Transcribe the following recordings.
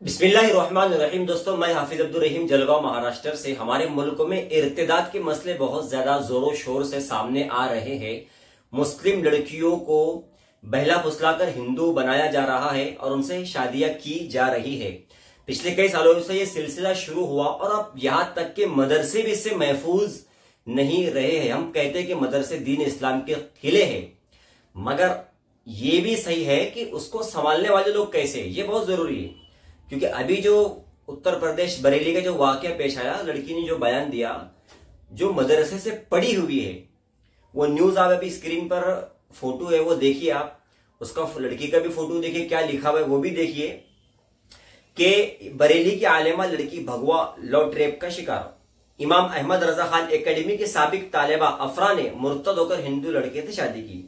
बिस्मिल्लाहिर्रहमानिर्रहीम। दोस्तों, मैं हाफिज अब्दुल रहीम जलगांव महाराष्ट्र से। हमारे मुल्क में इर्तिदाद के मसले बहुत ज्यादा जोरों शोर से सामने आ रहे हैं। मुस्लिम लड़कियों को बहला फुसलाकर हिंदू बनाया जा रहा है और उनसे शादियां की जा रही है। पिछले कई सालों से ये सिलसिला शुरू हुआ और अब यहां तक के मदरसे भी इससे महफूज नहीं रहे हैं। हम कहते हैं कि मदरसे दीन इस्लाम के किले हैं, मगर ये भी सही है कि उसको संभालने वाले लोग कैसे, ये बहुत जरूरी है। क्योंकि अभी जो उत्तर प्रदेश बरेली का जो वाकया पेश आया, लड़की ने जो बयान दिया, जो मदरसे से पढ़ी हुई है, वो न्यूज आप अभी स्क्रीन पर फोटो है वो देखिए आप, उसका लड़की का भी फोटो देखिए, क्या लिखा हुआ है वो भी देखिए कि बरेली की आलिमा लड़की भगवा लॉ रेप का शिकार। इमाम अहमद रजा खान एकेडमी की साबिक तालिबा अफरा ने मुर्तद होकर हिंदू लड़के से शादी की।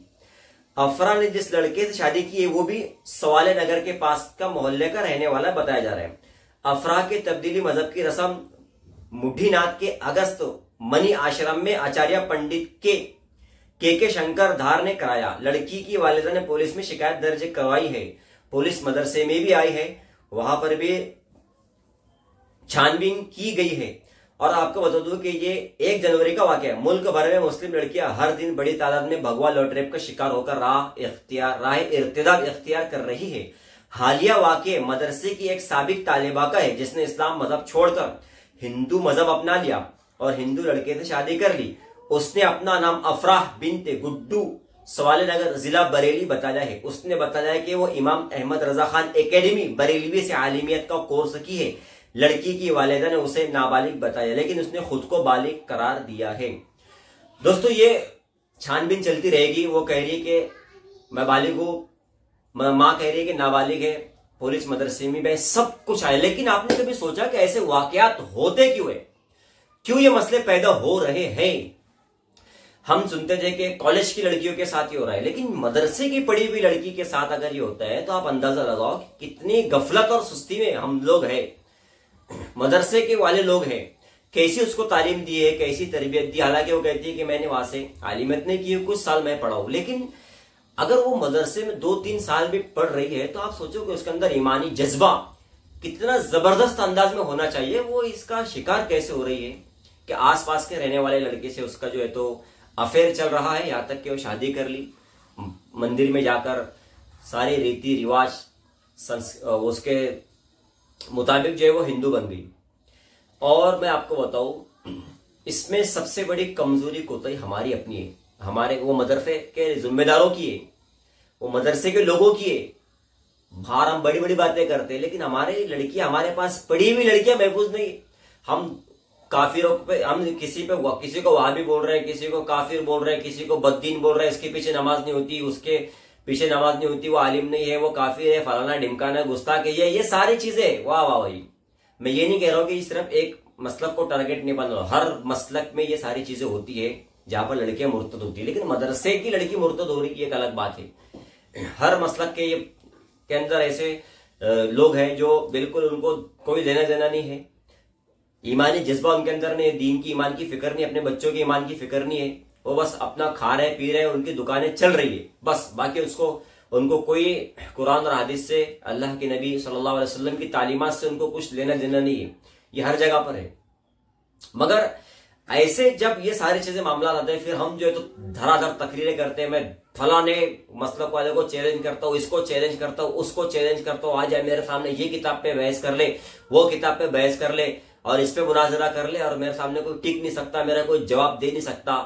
अफरा ने जिस लड़के से शादी की है वो भी सवाले नगर के पास का मोहल्ले का रहने वाला बताया जा रहा है। अफरा के तब्दीली मजहब की रस्म मुठीनाथ के अगस्त मनी आश्रम में आचार्य पंडित के शंकर धार ने कराया। लड़की की वालिदा ने पुलिस में शिकायत दर्ज करवाई है। पुलिस मदरसे में भी आई है, वहां पर भी छानबीन की गई है। और आपको बता दूं कि ये 1 जनवरी का वाकया है। मुल्क भर में मुस्लिम लड़कियां हर दिन बड़ी तादाद में भगवा लॉ रेप का शिकार होकर राह इर्तिदाद इख्तियार कर रही है। हालिया वाकये मदरसे की एक साबिक तालिबा का है, जिसने इस्लाम मजहब छोड़कर हिंदू मजहब अपना लिया और हिंदू लड़के से शादी कर ली। उसने अपना नाम अफराह बिनते गुड्डू सवाले नगर जिला बरेली बताया है। उसने बताया कि वो इमाम अहमद रजा खान एकेडमी बरेली से आलिमियत का कोर्स की है। लड़की की वालिदा ने उसे नाबालिग बताया, लेकिन उसने खुद को बालिग करार दिया है। दोस्तों, ये छानबीन चलती रहेगी। वो कह रही है कि मैं बालिग हूं, मां कह रही है कि नाबालिग है, पुलिस मदरसे में भी सब कुछ आए। लेकिन आपने कभी सोचा कि ऐसे वाकयात होते क्यों है, क्यों ये मसले पैदा हो रहे हैं? हम सुनते थे कि कॉलेज की लड़कियों के साथ ही हो रहा है, लेकिन मदरसे की पढ़ी हुई लड़की के साथ अगर ये होता है तो आप अंदाजा लगाओ कि कितनी गफलत और सुस्ती में हम लोग हैं, मदरसे के वाले लोग हैं। कैसी उसको तालीम दी है, कैसी तरबियत दी। हालांकि वो कहती है कि मैंने वहां से आलिमत नहीं की, कुछ साल मैं पढ़ा हूं, लेकिन अगर वो मदरसे में 2-3 साल भी पढ़ रही है तो आप सोचो कि उसके अंदर ईमानी जज्बा कितना जबरदस्त अंदाज में होना चाहिए। वो इसका शिकार कैसे हो रही है कि आसपास के रहने वाले लड़के से उसका जो है तो अफेयर चल रहा है, यहां तक कि वो शादी कर ली, मंदिर में जाकर सारे रीति रिवाज उसके मुताबिक जो है वो हिंदू बन गई। और मैं आपको बताऊं, इसमें सबसे बड़ी कमजोरी कोताही हमारी अपनी है, हमारे वो मदरसे के जिम्मेदारों की है, वो मदरसे के लोगों की है। बाहर हम बड़ी बड़ी बातें करते हैं, लेकिन हमारे लड़कियां, हमारे पास पढ़ी हुई लड़कियां महफूज नहीं। हम काफिरों पे, हम किसी को वहाबी बोल रहे हैं, किसी को काफिर बोल रहे हैं, किसी को बद्दीन बोल रहे हैं, इसके पीछे नमाज नहीं होती, उसके पीछे नमाज नहीं होती, वो आलिम नहीं है, वो काफिर है, फलाना ढिमकाना गुस्ताख है, ये सारी चीजें। वाह वाह भाई, मैं ये नहीं कह रहा हूं कि सिर्फ एक मसलक को टारगेट नहीं बना, हर मसलक में ये सारी चीजें होती है जहां पर लड़कियां मुर्तद होती है। लेकिन मदरसे की लड़की मुर्तद हो रही है, एक अलग बात है। हर मसलक के अंदर ऐसे लोग हैं जो बिल्कुल उनको कोई लेना देना नहीं है, ईमानी जज्बा उनके अंदर नहीं है, दीन की ईमान की फिक्र नहीं, अपने बच्चों की ईमान की फिक्र नहीं है। वो बस अपना खा रहे पी रहे, उनकी दुकानें चल रही है बस। बाकी उनको कोई कुरान और हदीस से, अल्लाह के नबी सल्लल्लाहु अलैहि वसल्लम की तालीमात से उनको कुछ लेना देना नहीं है। ये हर जगह पर है। मगर ऐसे जब ये सारी चीजें मामला आते हैं, फिर हम जो है तो धराधर तकरीरें करते हैं। मैं फलाने मसलक वाले को चैलेंज करता हूँ, इसको चैलेंज करता हूँ, उसको चैलेंज करता हूँ, आ जाए मेरे सामने, ये किताब पे बहस कर ले, वो किताब पे बहस कर ले और इस पे मुनाजरा कर ले, और मेरे सामने कोई टिक नहीं सकता, मेरा कोई जवाब दे नहीं सकता।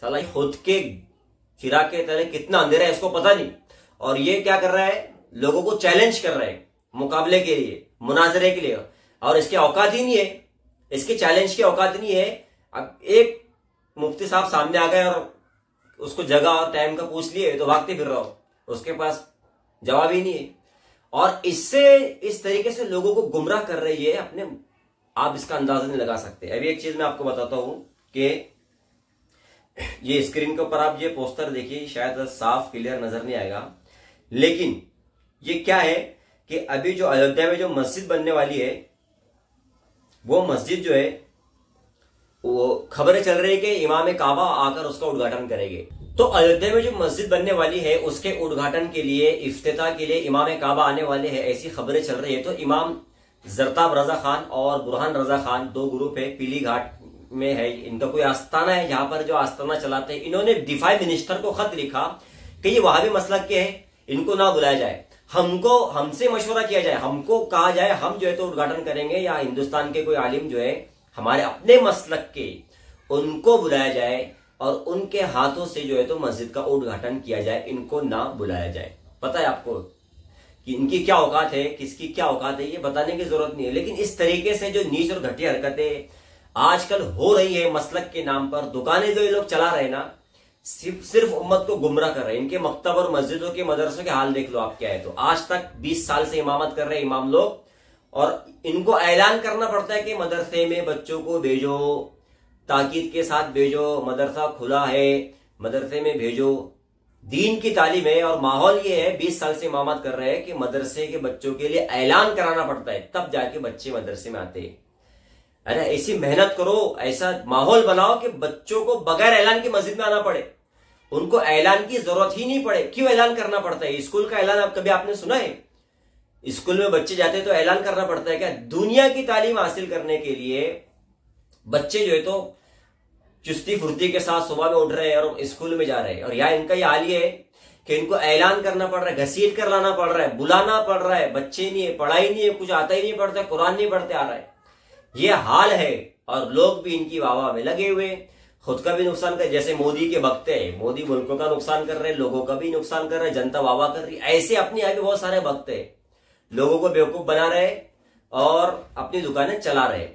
साला खुद के खिरा के तरह कितना अंधेरा है इसको पता नहीं। और ये क्या कर रहा है, लोगों को चैलेंज कर रहा है मुकाबले के लिए, मुनाजरे के लिए, और इसके औकात ही नहीं है, इसके चैलेंज की औकात नहीं है। अब एक मुफ्ती साहब सामने आ गए और उसको जगह और टाइम का पूछ लिए तो भागते फिर रहा हो, उसके पास जवाब ही नहीं है। और इससे इस तरीके से लोगों को गुमराह कर रही है अपने, आप इसका अंदाजा नहीं लगा सकते। अभी एक चीज मैं आपको बताता हूं कि ये स्क्रीन के ऊपर आप ये पोस्टर देखिए, शायद साफ क्लियर नजर नहीं आएगा, लेकिन ये क्या है कि अभी जो अयोध्या में जो मस्जिद बनने वाली है, वो मस्जिद जो है वो खबरें चल रही है कि इमाम काबा आकर उसका उद्घाटन करेंगे। तो अयोध्या में जो मस्जिद बनने वाली है उसके उद्घाटन के लिए, इफ्तिताह के लिए इमाम काबा आने वाले हैं, ऐसी खबरें चल रही है। तो इमाम जरताब रजा खान और बुरहान रजा खान, दो ग्रुप है, पीली घाट में है, इनका कोई आस्थाना है, यहाँ पर जो आस्थाना चलाते हैं, इन्होंने डिफाई मिनिस्टर को खत लिखा कि ये वहाबी मसलक के हैं, इनको ना बुलाया जाए, हमसे मशवरा किया जाए, हमको कहा जाए, हम जो है तो उद्घाटन करेंगे, या हिंदुस्तान के कोई आलिम जो है हमारे अपने मसलक के, उनको बुलाया जाए और उनके हाथों से जो है तो मस्जिद का उद्घाटन किया जाए, इनको ना बुलाया जाए। पता है आपको कि इनकी क्या औकात है, किसकी क्या औकात है, ये बताने की जरूरत नहीं है। लेकिन इस तरीके से जो नीच और घटिया हरकतें आजकल हो रही है मसलक के नाम पर, दुकानें जो ये लोग चला रहे हैं ना, सिर्फ उम्मत को गुमराह कर रहे हैं। इनके मकतब और मस्जिदों के मदरसों के हाल देख लो आप क्या है। तो आज तक 20 साल से इमामत कर रहे इमाम लोग, और इनको ऐलान करना पड़ता है कि मदरसे में बच्चों को भेजो, ताकीद के साथ भेजो, मदरसा खुला है, मदरसे में भेजो, दीन की तालीम है। और माहौल ये है, 20 साल से इमामत कर रहे हैं कि मदरसे के बच्चों के लिए ऐलान कराना पड़ता है, तब जाके बच्चे मदरसे में आते हैं। अरे ऐसी मेहनत करो, ऐसा माहौल बनाओ कि बच्चों को बगैर ऐलान के मस्जिद में आना पड़े, उनको ऐलान की जरूरत ही नहीं पड़े। क्यों ऐलान करना पड़ता है? स्कूल का ऐलान कभी आपने सुना है? स्कूल में बच्चे जाते हैं तो ऐलान करना पड़ता है क्या? दुनिया की तालीम हासिल करने के लिए बच्चे जो है तो चुस्ती फुर्ती के साथ सुबह में उठ रहे हैं और स्कूल में जा रहे हैं, और यहाँ इनका ये हाल ये है कि इनको ऐलान करना पड़ रहा है, घसीट कर लाना पड़ रहा है, बुलाना पड़ रहा है। बच्चे नहीं है, पढ़ाई नहीं है, कुछ आता ही नहीं पढ़ता, कुरान नहीं पढ़ते आ रहा है, ये हाल है। और लोग भी इनकी वाह में लगे हुए, खुद का भी नुकसान कर, जैसे मोदी के भक्त है, मोदी मुल्कों का नुकसान कर रहे हैं, लोगों का भी नुकसान कर रहे हैं, जनता वाह कर रही है। ऐसे अपने यहाँ भी बहुत सारे भक्त है, लोगों को बेवकूफ बना रहे और अपनी दुकानें चला रहे।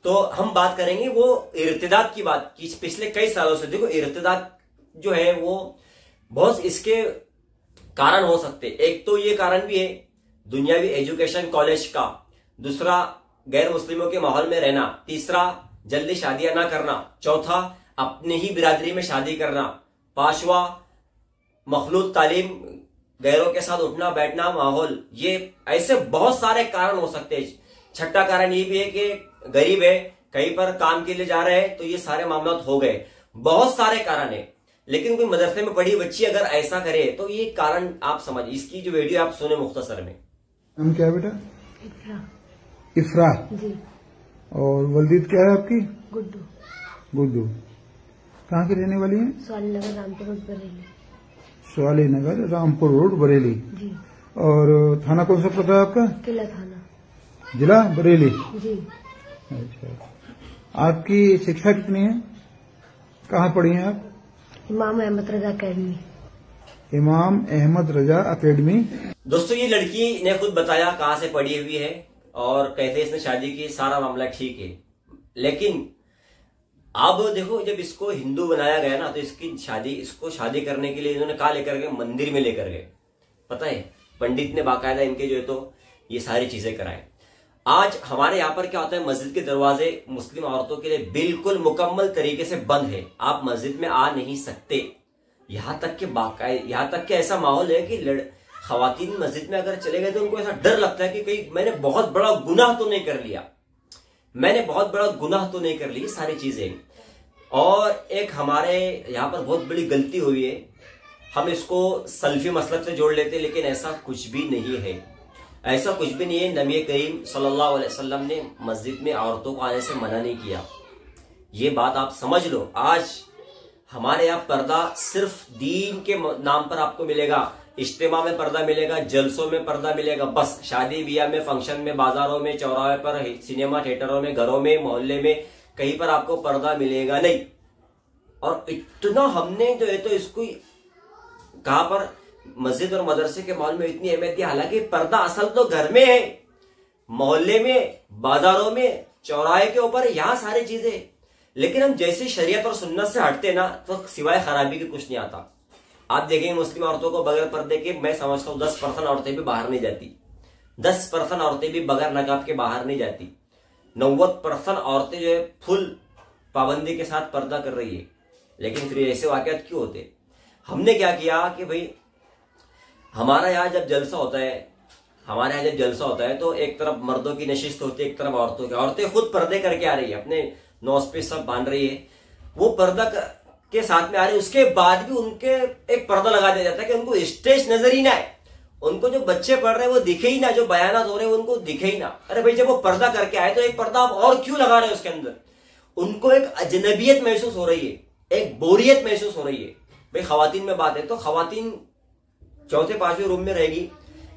तो हम बात करेंगे वो इर्तिदाद की बात की। पिछले कई सालों से देखो इर्तिदाद जो है वो बहुत इसके कारण हो सकते। एक तो ये कारण भी है दुनियावी एजुकेशन कॉलेज का, दूसरा गैर मुस्लिमों के माहौल में रहना, तीसरा जल्दी शादियां ना करना, चौथा अपने ही बिरादरी में शादी करना, पांचवा मखलूत तालीम, गैरों के साथ उठना बैठना माहौल, ये ऐसे बहुत सारे कारण हो सकते हैं। छठा कारण ये भी है कि गरीब है, कहीं पर काम के लिए जा रहे हैं, तो ये सारे मामला हो गए। बहुत सारे कारण है, लेकिन कोई मदरसे में पढ़ी बच्ची अगर ऐसा करे तो ये कारण आप समझ, इसकी जो वीडियो आप सुने मुख्तसर में। नाम क्या है बेटा? इफ्रा जी। और वल्दीद क्या है आपकी? गुड्डू। गुड्डू कहाँ की रहने वाली है? स्वालीनगर रामपुर रोड बरेली। स्वालीनगर रामपुर रोड बरेली जी। और थाना कौन सा पता है आपका? किला थाना, जिला बरेली जी। अच्छा, आपकी शिक्षा कितनी है? कहाँ पढ़ी हैं आप? इमाम अहमद रजा अकेडमी। इमाम अहमद रजा अकेडमी। दोस्तों ये लड़की ने खुद बताया कहाँ से पढ़ी हुई है और कैसे इसने शादी की, सारा मामला ठीक है। लेकिन अब देखो जब इसको हिंदू बनाया गया ना, तो इसको शादी करने के लिए इन्होंने कहा लेकर गए, मंदिर में लेकर गए। पता है पंडित ने बाकायदा इनके जो है तो ये सारी चीजें कराए। आज हमारे यहाँ पर क्या होता है, मस्जिद के दरवाजे मुस्लिम औरतों के लिए बिल्कुल मुकम्मल तरीके से बंद है, आप मस्जिद में आ नहीं सकते। यहाँ तक के ऐसा माहौल है कि खवातीन मस्जिद में अगर चले गए तो उनको ऐसा डर लगता है कि कहीं मैंने बहुत बड़ा गुनाह तो नहीं कर लिया, सारी चीजें। और एक हमारे यहाँ पर बहुत बड़ी गलती हुई है, हम इसको सल्फी मसलक से जोड़ लेते, लेकिन ऐसा कुछ भी नहीं है, ऐसा कुछ भी नहीं है। नबी करीम सल्लल्लाहु अलैहि वसल्लम ने मस्जिद में औरतों को आने से मना नहीं किया, ये बात आप समझ लो। आज हमारे यहाँ पर्दा सिर्फ दीन के नाम पर आपको मिलेगा, इज्तिमा में पर्दा मिलेगा, जलसों में पर्दा मिलेगा, बस शादी ब्याह में, फंक्शन में, बाजारों में, चौराहे पर, सिनेमा थिएटरों में, घरों में, मोहल्ले में, कहीं पर आपको पर्दा मिलेगा नहीं। और इतना हमने जो है तो इसको कहां पर मस्जिद और मदरसे के माहौल में इतनी अहमियत दी, हालांकि पर्दा असल तो घर में है, मोहल्ले में, बाजारों में, चौराहे के ऊपर, यहां सारी चीजें। लेकिन हम जैसे शरीयत और सुन्नत से हटते ना तो सिवाय खराबी के कुछ नहीं आता। आप देखेंगे मुस्लिम औरतों को बगैर पर्दे के, मैं समझता हूं 10% औरतें भी बाहर नहीं जाती, 10% औरतें भी बगैर नकाब के बाहर नहीं जाती। 90% औरतें जो है फुल पाबंदी के साथ पर्दा कर रही है। लेकिन फिर ऐसे वाकयात क्यों होते? हमने क्या किया कि भाई हमारे यहाँ जब जलसा होता है तो एक तरफ मर्दों की नशिस्त होती है, एक तरफ औरतों की। औरतें खुद पर्दे करके आ रही है, अपने नोज पे सब बांध रही है, वो पर्दा के साथ में आ रही है। उसके बाद भी उनके एक पर्दा लगा दिया जाता है कि उनको स्टेज नजर ही ना आए, उनको जो बच्चे पढ़ रहे हैं वो दिखे ही ना, जो बयानात हो रहे हैं उनको दिखे ही ना। अरे भाई जब वो पर्दा करके आए तो एक पर्दा आप और क्यों लगा रहे हो उसके अंदर? उनको एक अजनबियत महसूस हो रही है, एक बोरियत महसूस हो रही है। भाई खवातीन में बात है तो खवातीन चौथे पांचवें रूम में रहेगी,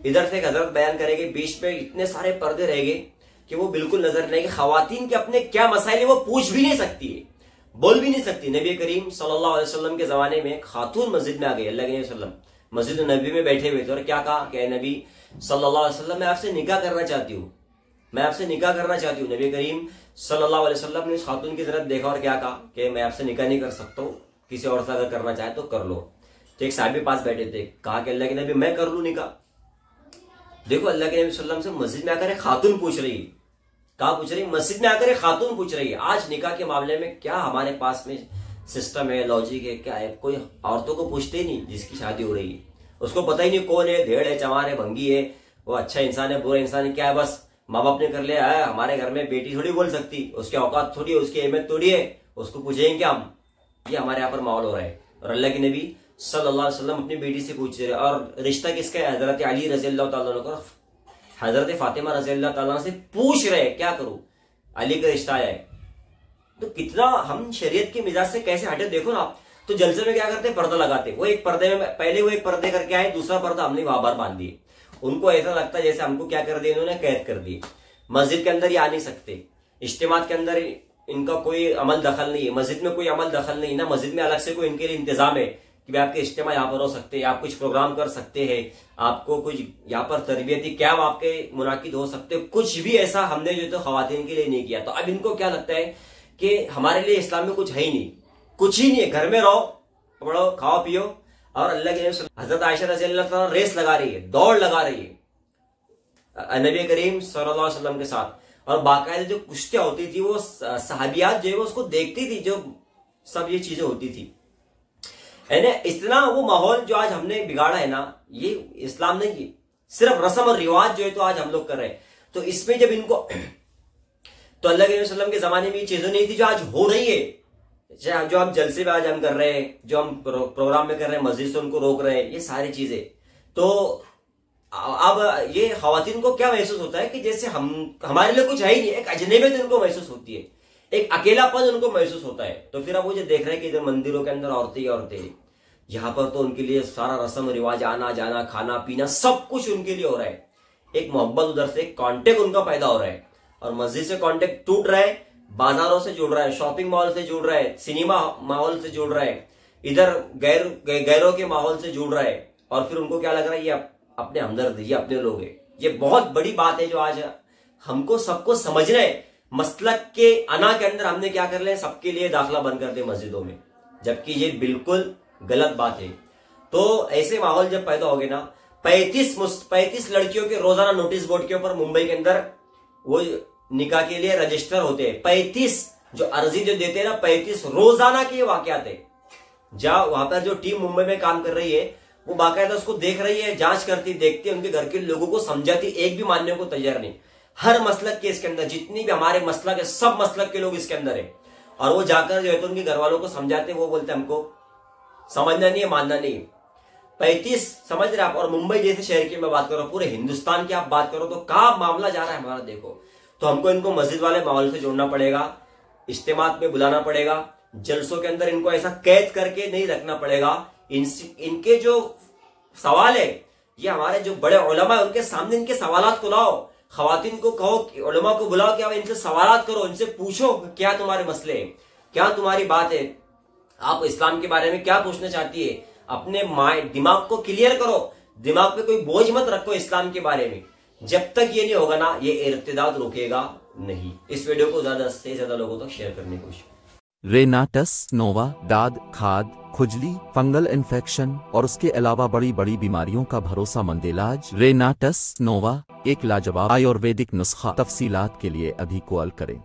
इधर से एक हजरत बयान करेगी, बीच में इतने सारे पर्दे रहेंगे कि वो बिल्कुल नजर नहीं। खवातीन के अपने क्या मसाइल है वो पूछ भी नहीं सकती है, बोल भी नहीं सकती। नबी करीम सल्लल्लाहु अलैहि वसल्लम के जमाने में खातून मस्जिद में आ गई, अल्लाह के वसल्लम मस्जिद नबी में बैठे हुए थे और क्या कहा कि नबी सल्लल्लाहु अलैहि वसल्लम मैं आपसे निकाह करना चाहती हूँ, मैं आपसे निकाह करना चाहती हूँ। नबी करीम सल्लल्लाहु अलैहि वसल्लम ने उस खातून की तरफ देखा और क्या कहा कि मैं आपसे निकाह नहीं कर सकता हूँ, किसी और से अगर करना चाहे तो कर लो। तो एक साहबी पास बैठे थे, कहा कि अल्लाह के नबी मैं कर लूँ निकाह। देखो अल्लाह के नबी सल्लल्लाहु अलैहि वसल्लम से मस्जिद में आकर एक खातून पूछ रही है, कहा पूछ रही, मस्जिद में आकर एक खातून पूछ रही है। आज निकाह के मामले में क्या हमारे पास में सिस्टम है, लॉजिक है, क्या है? कोई औरतों को पूछते ही नहीं जिसकी शादी हो रही है, उसको पता ही नहीं कौन है, भेड़ है, चमार है, भंगी है, वो अच्छा इंसान है, बुरा इंसान है, क्या है, बस माँ बाप ने कर लिया है। हमारे घर में बेटी थोड़ी बोल सकती, उसकी औकात थोड़ी है, उसकी अहमियत थोड़ी है, उसको पूछेंगे क्या हम? ये हमारे यहाँ पर माहौल हो रहा है। और अल्लाह के नबी सल्लल्लाहु अलैहि वसल्लम अपनी बेटी से पूछ रहे, और रिश्ता किसका है? हजरत अली रज़ी अल्लाह तआला अन्हु का, हजरत फातिमा रज़ी अल्लाह तआला अन्हा से पूछ रहे क्या करूं, अली का रिश्ता आया है। तो कितना हम शरीयत के मिजाज से कैसे हटे देखो ना आप। तो जलसे में क्या करते, पर्दा लगाते, वो एक पर्दे में पहले वो एक पर्दे करके आए, दूसरा पर्दा हमने वहां पर बांध दिए। उनको ऐसा लगता है जैसे हमको क्या कर दिया, इन्होंने कैद कर दी। मस्जिद के अंदर ये आ नहीं सकते, इज्तिमात के अंदर इनका कोई अमल दखल नहीं है, मस्जिद में कोई अमल दखल नहीं ना, मस्जिद में अलग से कोई इनके लिए इंतजाम है कि भाई आपके इज्तिमा यहाँ पर हो सकते हैं, आप कुछ प्रोग्राम कर सकते हैं, आपको कुछ यहाँ पर तरबियती कैंप आपके मुनाकिद हो सकते हैं, कुछ भी ऐसा हमने जो तो खवातीन के लिए नहीं किया। तो अब इनको क्या लगता है कि हमारे लिए इस्लाम में कुछ है ही नहीं, कुछ ही नहीं है, घर में रहो, पढ़ो, खाओ पियो। और अल्लाह के हजरत आयशा रज़ी अल्लाह तआला रेस लगा रही है, दौड़ लगा रही है नबी करीम सल्लल्लाहु अलैहि वसल्लम के साथ, और बाकायदा जो कुश्तियां होती थी वो सहाबियात जो है वो उसको देखती थी, जो सब ये चीजें होती थी। यानी इतना वो माहौल जो आज हमने बिगाड़ा है ना, ये इस्लाम नहीं है, सिर्फ रस्म और रिवाज जो है तो आज हम लोग कर रहे हैं। तो इसमें जब इनको तो अल्लाह के वसल्लम के जमाने में ये चीजें नहीं थी जो आज हो रही है, जो हम जलसे में आज हम कर रहे हैं, जो हम प्रोग्राम में कर रहे हैं, मस्जिद से उनको रोक रहे हैं, ये सारी चीजें। तो अब ये खवातीन को क्या महसूस होता है कि जैसे हमारे लिए कुछ है ही नहीं, एक अजनबियत उनको महसूस होती है, एक अकेलापन उनको महसूस होता है। तो फिर अब वो जो देख रहे हैं कि इधर मंदिरों के अंदर औरतें ही औरतें, यहाँ पर तो उनके लिए सारा रस्म रिवाज, आना जाना, खाना पीना, सब कुछ उनके लिए हो रहा है। एक मोहब्बत उधर से कांटेक्ट उनका पैदा हो रहा है, और मस्जिद से कांटेक्ट टूट रहा है, बाजारों से जुड़ रहा है, शॉपिंग मॉल से जुड़ रहा है, सिनेमा माहौल से जुड़ रहा है, इधर गैरों के माहौल से जुड़ रहा है। और फिर उनको क्या लग रहा है, ये अपने हमदर्द, ये अपने लोग हैं। ये बहुत बड़ी बात है जो आज हमको सबको समझना है। मसलक के अना के अंदर हमने क्या कर लिया, सबके लिए दाखिला बंद कर दे मस्जिदों में, जबकि ये बिल्कुल गलत बात है। तो ऐसे माहौल जब पैदा हो गए ना, 35 लड़कियों के रोजाना नोटिस बोर्ड के ऊपर मुंबई के अंदर वो निकाह के लिए रजिस्टर होते हैं, 35 जो अर्जी जो देते हैं ना, 35 रोजाना के वाकयात है। जहां वहां पर जो टीम मुंबई में काम कर रही है वो बाकायदा उसको देख रही है, जांच करती, देखती है, उनके घर के लोगों को समझाती, एक भी मानने को तैयार नहीं। हर मसलक के इसके अंदर, जितनी भी हमारे मसलक है, सब मसलक के लोग इसके अंदर है। और वो जाकर जो है तो उनके घर वालों को समझाते, वो बोलते हमको समझना नहीं है, मानना नहीं है। 35 समझ रहे आप। और मुंबई जैसे शहर की मैं बात करो, पूरे हिंदुस्तान की आप बात करो तो कहा मामला जा रहा है हमारा, देखो। तो हमको इनको मस्जिद वाले माहौल से जोड़ना पड़ेगा, इज्तिमात में बुलाना पड़ेगा, जलसों के अंदर इनको ऐसा कैद करके नहीं रखना पड़ेगा। इनके जो सवाल है, ये हमारे जो बड़े उलमा है उनके सामने इनके सवालात को लाओ, खवातीन को कहो, उलमा को बुलाओ कि आप इनसे सवालात करो, इनसे पूछो क्या तुम्हारे मसले हैं, क्या तुम्हारी बात है, आप इस्लाम के बारे में क्या पूछना चाहती है। अपने दिमाग को क्लियर करो, दिमाग पे कोई बोझ मत रखो इस्लाम के बारे में। जब तक ये नहीं होगा ना, ये इर्तिदाद रुकेगा नहीं। इस वीडियो को ज्यादा से ज्यादा लोगों तक शेयर करने की कोशिश। रेनाटस नोवा, दाद, खाद, खुजली, फंगल इन्फेक्शन और उसके अलावा बड़ी बड़ी बीमारियों का भरोसामंद इलाज। रेनाटस नोवा एक लाजवाब आयुर्वेदिक नुस्खा। तफसीलात के लिए अभी कॉल करें।